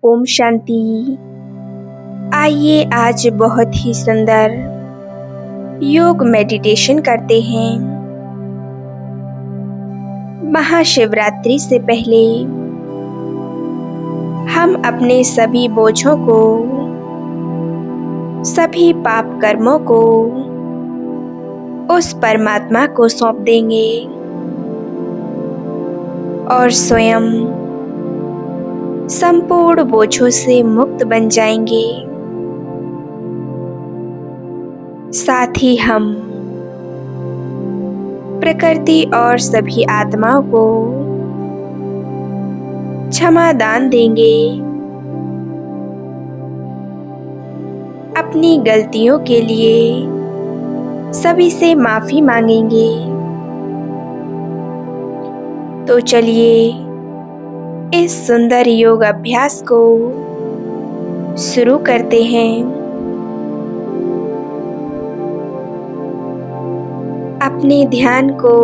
ओम शांति। आइए आज बहुत ही सुंदर योग मेडिटेशन करते हैं। महाशिवरात्रि से पहले हम अपने सभी बोझों को, सभी पाप कर्मों को उस परमात्मा को सौंप देंगे और स्वयं संपूर्ण बोझों से मुक्त बन जाएंगे। साथ ही हम प्रकृति और सभी आत्माओं को क्षमा दान देंगे। अपनी गलतियों के लिए सभी से माफी मांगेंगे। तो चलिए इस सुंदर योग अभ्यास को शुरू करते हैं। अपने ध्यान को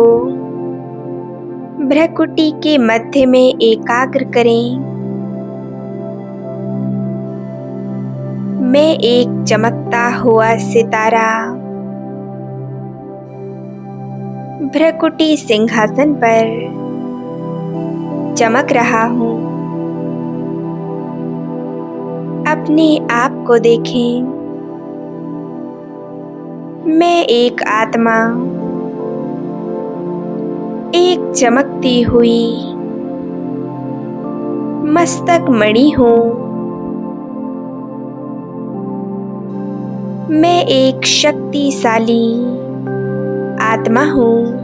भ्रकुटी के मध्य में एकाग्र करें। मैं एक चमकता हुआ सितारा भ्रकुटी सिंहासन पर चमक रहा हूँ। अपने आप को देखें। मैं एक आत्मा, एक चमकती हुई मस्तक मणि हूँ। मैं एक शक्तिशाली आत्मा हूँ।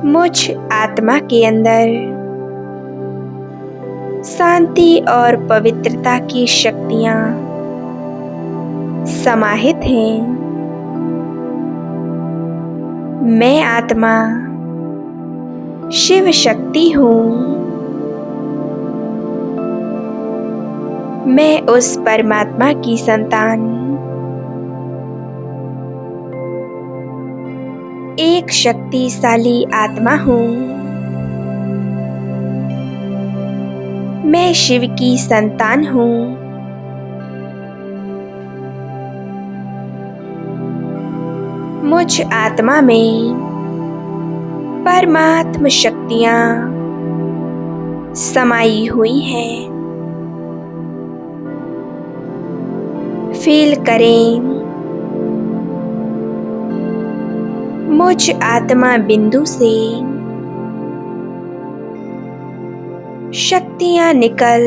मुझ आत्मा के अंदर शांति और पवित्रता की शक्तियाँ समाहित हैं। मैं आत्मा शिव शक्ति हूँ। मैं उस परमात्मा की संतान, एक शक्तिशाली आत्मा हूँ। मैं शिव की संतान हूँ। मुझ आत्मा में परमात्म शक्तियाँ समाई हुई हैं। फील करें। मुझ आत्मा बिंदु से शक्तियाँ निकल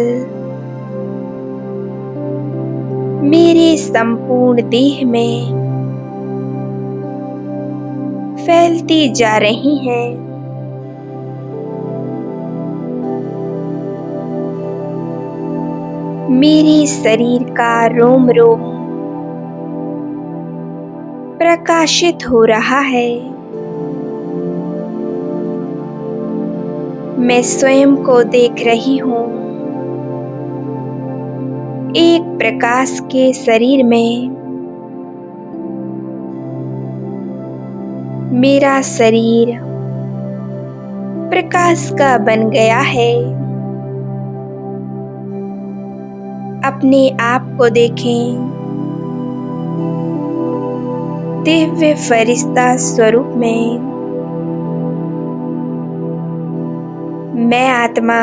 मेरे संपूर्ण देह में फैलती जा रही हैं। मेरे शरीर का रोम रोम प्रकाशित हो रहा है। मैं स्वयं को देख रही हूँ। एक प्रकाश के शरीर में मेरा शरीर प्रकाश का बन गया है। अपने आप को देखें। दिव्य फरिश्ता स्वरूप में मैं आत्मा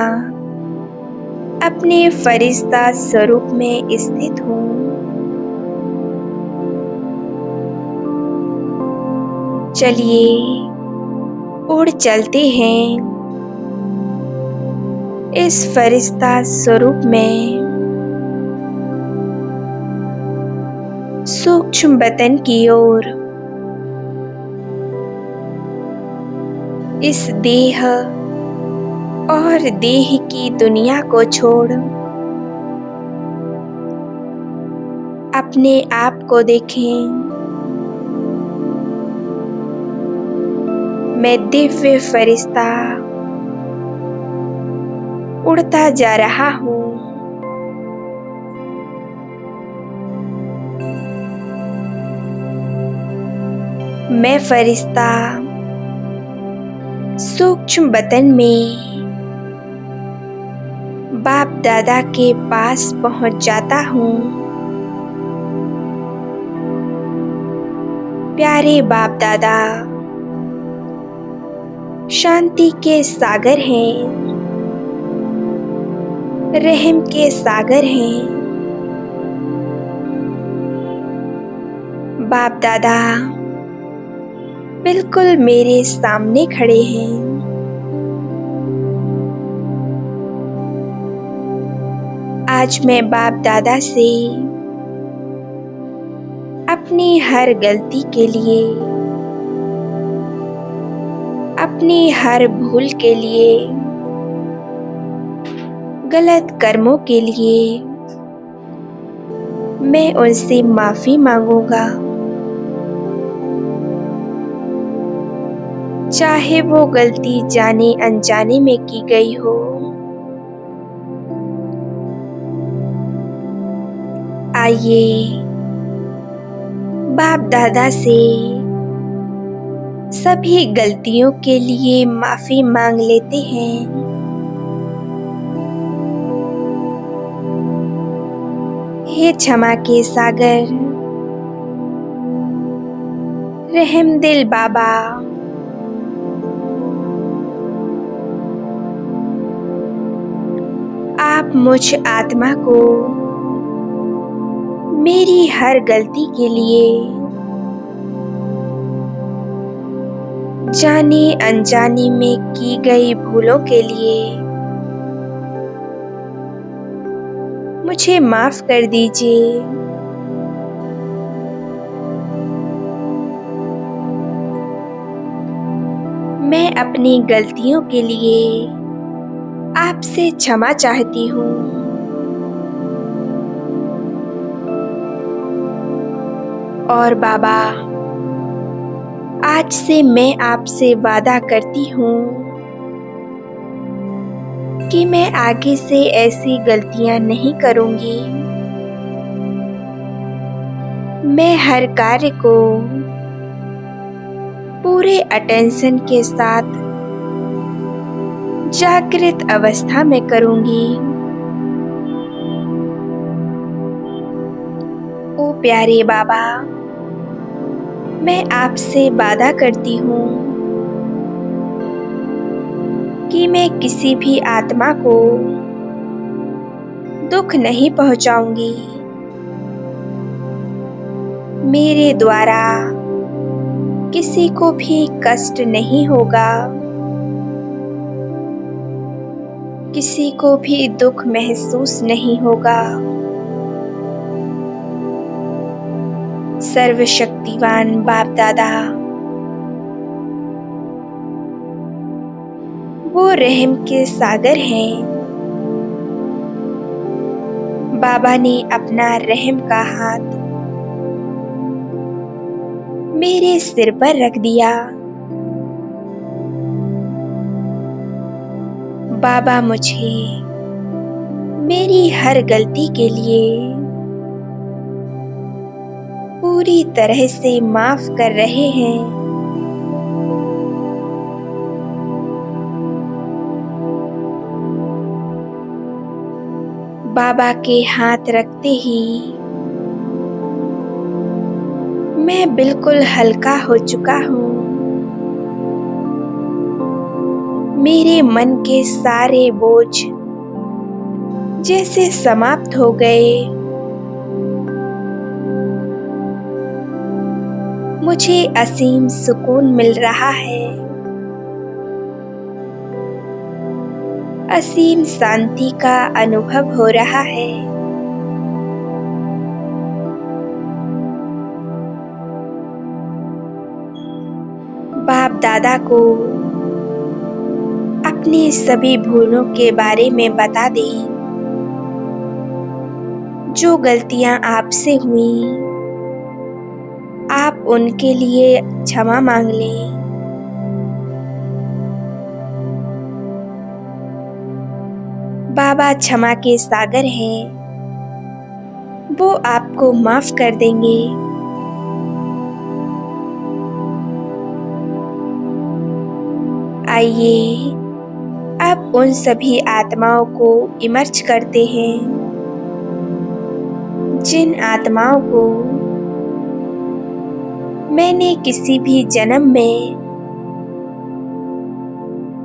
अपने फरिश्ता स्वरूप में स्थित हूँ। चलिए उड़ चलते हैं इस फरिश्ता स्वरूप में सूक्ष्म बदन की ओर। इस देह और देह की दुनिया को छोड़ अपने आप को देखें। मैं दिव्य फरिश्ता उड़ता जा रहा हूँ। मैं फरिश्ता सूक्ष्म बदन में बाप दादा के पास पहुंच जाता हूँ। प्यारे बाप दादा शांति के सागर हैं, रहम के सागर हैं। बाप दादा बिल्कुल मेरे सामने खड़े हैं। आज मैं बाप दादा से अपनी हर गलती के लिए, अपनी हर भूल के लिए, गलत कर्मों के लिए मैं उनसे माफी मांगूंगा। चाहे वो गलती जाने अनजाने में की गई हो। आइए बाप दादा से सभी गलतियों के लिए माफी मांग लेते हैं। हे क्षमा के सागर, रहम दिल बाबा, आप मुझ आत्मा को मेरी हर गलती के लिए, जाने अनजाने में की गई भूलों के लिए मुझे माफ कर दीजिए। मैं अपनी गलतियों के लिए आपसे क्षमा चाहती हूँ। और बाबा आज से मैं आपसे वादा करती हूँ कि मैं आगे से ऐसी गलतियां नहीं करूँगी। मैं हर कार्य को पूरे अटेंशन के साथ जागृत अवस्था में करूँगी। ओ प्यारे बाबा, मैं आपसे वादा करती हूँ कि मैं किसी भी आत्मा को दुख नहीं पहुंचाऊंगी। मेरे द्वारा किसी को भी कष्ट नहीं होगा, किसी को भी दुख महसूस नहीं होगा। सर्वशक्तिवान बाप दादा वो रहम के सागर हैं। बाबा ने अपना रहम का हाथ मेरे सिर पर रख दिया। बाबा मुझे मेरी हर गलती के लिए पूरी तरह से माफ कर रहे हैं। बाबा के हाथ रखते ही मैं बिल्कुल हल्का हो चुका हूँ। मेरे मन के सारे बोझ जैसे समाप्त हो गए। मुझे असीम सुकून मिल रहा है, असीम शांति का अनुभव हो रहा है। बाप दादा को अपनी सभी भूलों के बारे में बता दें। जो गलतियां आपसे हुई आप उनके लिए क्षमा मांग लें। बाबा क्षमा के सागर हैं, वो आपको माफ कर देंगे। आइए अब उन सभी आत्माओं को इमर्ज करते हैं जिन आत्माओं को मैंने किसी भी जन्म में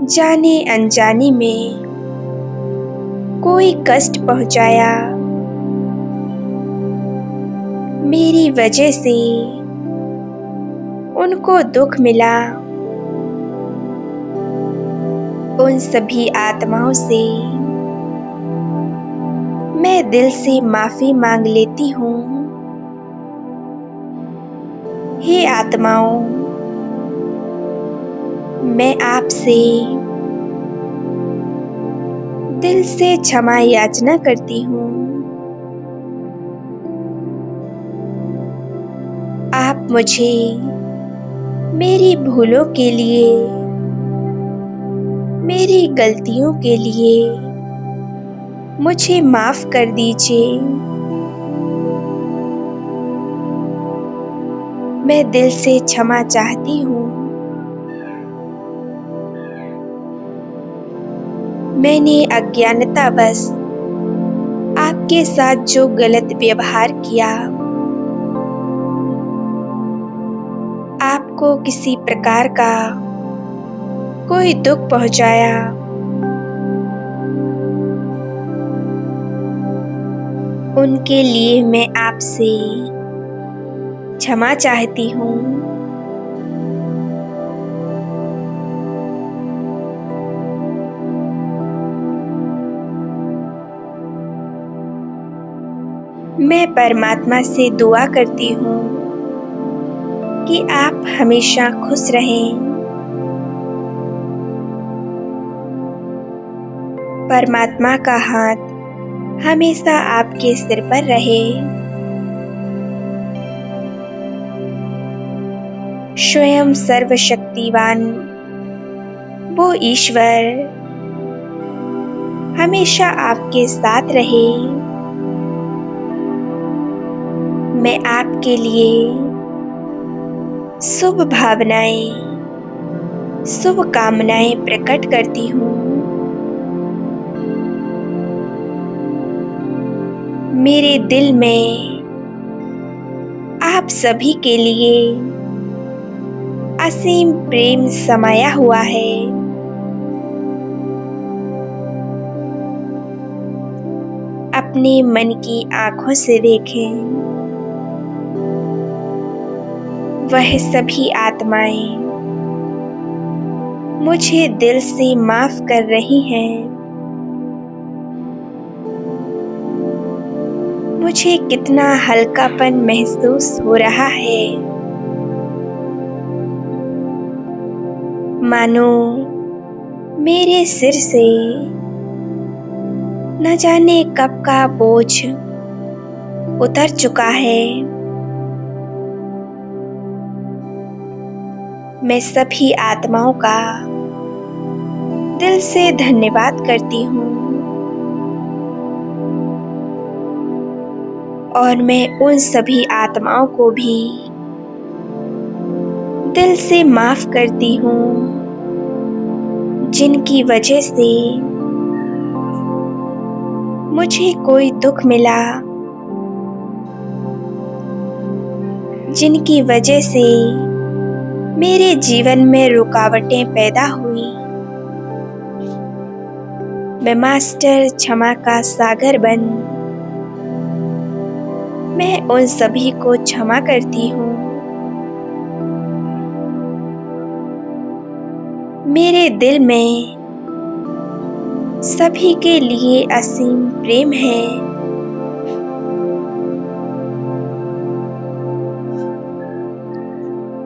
जाने अनजाने में कोई कष्ट पहुंचाया, मेरी वजह से उनको दुख मिला। उन सभी आत्माओं से मैं दिल से माफी मांग लेती हूँ। हे आत्माओं, मैं आपसे दिल से क्षमा याचना करती हूँ। आप मुझे मेरी भूलों के लिए, मेरी गलतियों के लिए मुझे माफ कर दीजिए। मैं दिल से क्षमा चाहती हूँ। मैंने अज्ञानतावश आपके साथ जो गलत व्यवहार किया, आपको किसी प्रकार का कोई दुख पहुंचाया, उनके लिए मैं आपसे क्षमा चाहती हूँ। मैं परमात्मा से दुआ करती हूँ कि आप हमेशा खुश रहें। परमात्मा का हाथ हमेशा आपके सिर पर रहे। स्वयं सर्वशक्तिवान वो ईश्वर हमेशा आपके साथ रहे। मैं आपके लिए शुभ भावनाएं, शुभ कामनाएं प्रकट करती हूँ। मेरे दिल में आप सभी के लिए असीम प्रेम समाया हुआ है। अपने मन की आंखों से देखें, वह सभी आत्माएं मुझे दिल से माफ कर रही हैं। मुझे कितना हल्कापन महसूस हो रहा है, मानो मेरे सिर से न जाने कब का बोझ उतर चुका है। मैं सभी आत्माओं का दिल से धन्यवाद करती हूँ और मैं उन सभी आत्माओं को भी दिल से माफ करती हूँ जिनकी वजह से मुझे कोई दुख मिला, जिनकी वजह से मेरे जीवन में रुकावटें पैदा हुई। मैं मास्टर क्षमा का सागर बन मैं उन सभी को क्षमा करती हूँ। मेरे दिल में सभी के लिए असीम प्रेम है।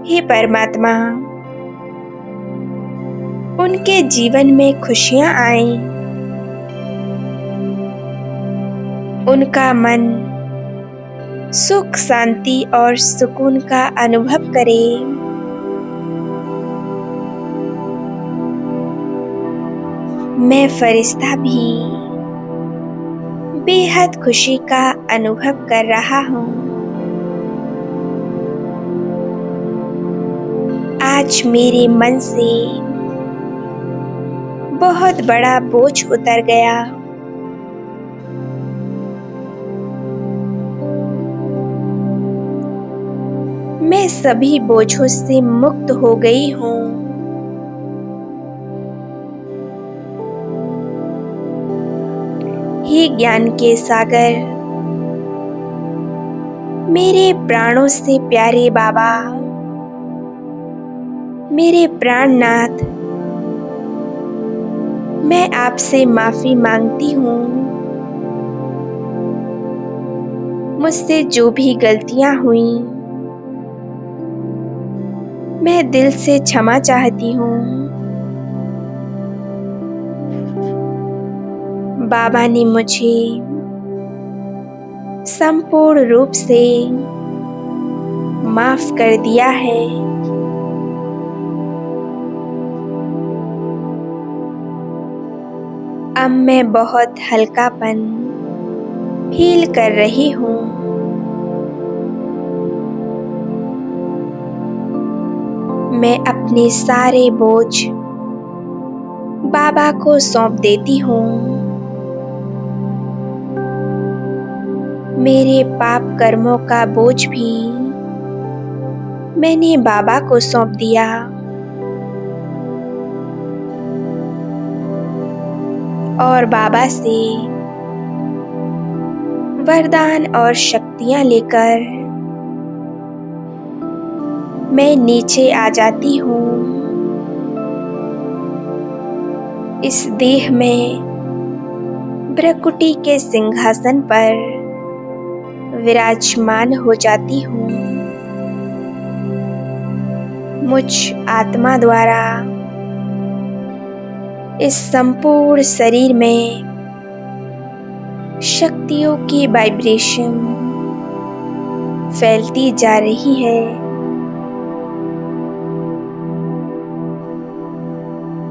हे परमात्मा, उनके जीवन में खुशियां आए, उनका मन सुख, शांति और सुकून का अनुभव करे। मैं फरिश्ता भी बेहद खुशी का अनुभव कर रहा हूँ। आज मेरे मन से बहुत बड़ा बोझ उतर गया। मैं सभी बोझों से मुक्त हो गई हूँ। हे ज्ञान के सागर, मेरे प्राणों से प्यारे बाबा, मेरे प्राणनाथ, मैं आपसे माफी मांगती हूँ। मुझसे जो भी गलतियां हुई, मैं दिल से क्षमा चाहती हूँ। बाबा ने मुझे संपूर्ण रूप से माफ कर दिया है। अब मैं बहुत हल्कापन फील कर रही हूँ। मैं अपने सारे बोझ बाबा को सौंप देती हूँ। मेरे पाप कर्मों का बोझ भी मैंने बाबा को सौंप दिया। और बाबा से वरदान और शक्तियां लेकर मैं नीचे आ जाती हूँ। इस देह में भ्रकुटी के सिंहासन पर विराजमान हो जाती हूँ। मुझ आत्मा द्वारा इस संपूर्ण शरीर में शक्तियों की वाइब्रेशन फैलती जा रही है।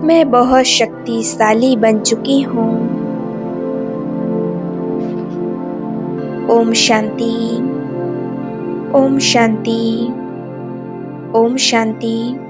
मैं बहुत शक्तिशाली बन चुकी हूँ। ओम शांति, ओम शांति, ओम शांति।